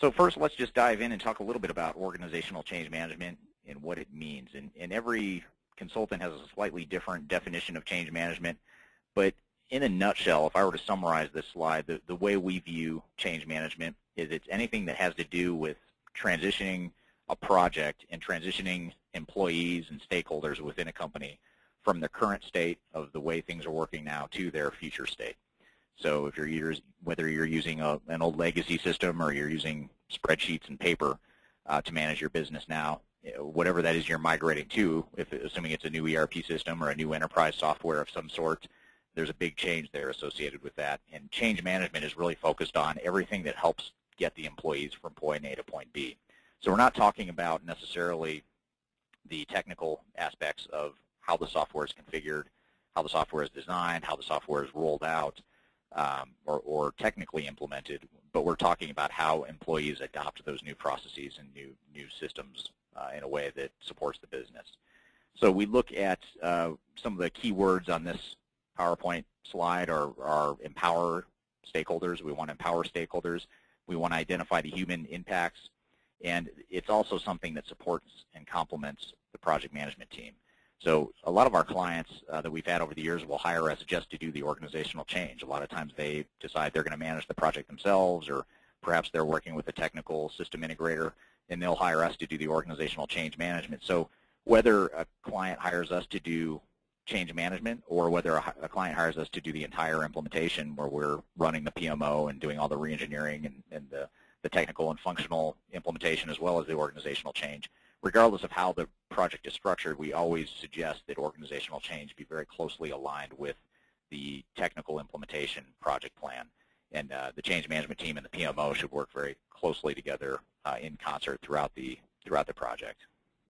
So first, let's just dive in and talk a little bit about organizational change management and what it means. And every consultant has a slightly different definition of change management, but in a nutshell, if I were to summarize this slide, the way we view change management is it's anything that has to do with transitioning a project and transitioning employees and stakeholders within a company from the current state of the way things are working now to their future state. So if whether you're using an old legacy system or you're using spreadsheets and paper to manage your business now, whatever that is you're migrating to, assuming it's a new ERP system or a new enterprise software of some sort, there's a big change there associated with that. And change management is really focused on everything that helps get the employees from point A to point B. So we're not talking about necessarily the technical aspects of how the software is configured, how the software is designed, how the software is rolled out, or technically implemented, but we're talking about how employees adopt those new processes and new systems in a way that supports the business. So we look at some of the key words on this PowerPoint slide are empower stakeholders. We want to empower stakeholders. We want to identify the human impacts, and it's also something that supports and complements the project management team. So a lot of our clients that we've had over the years will hire us just to do the organizational change. A lot of times they decide they're going to manage the project themselves, or perhaps they're working with a technical system integrator, and they'll hire us to do the organizational change management. So whether a client hires us to do change management or whether a client hires us to do the entire implementation where we're running the PMO and doing all the re-engineering and the technical and functional implementation as well as the organizational change, regardless of how the project is structured, we always suggest that organizational change be very closely aligned with the technical implementation project plan. And the change management team and the PMO should work very closely together in concert throughout the project.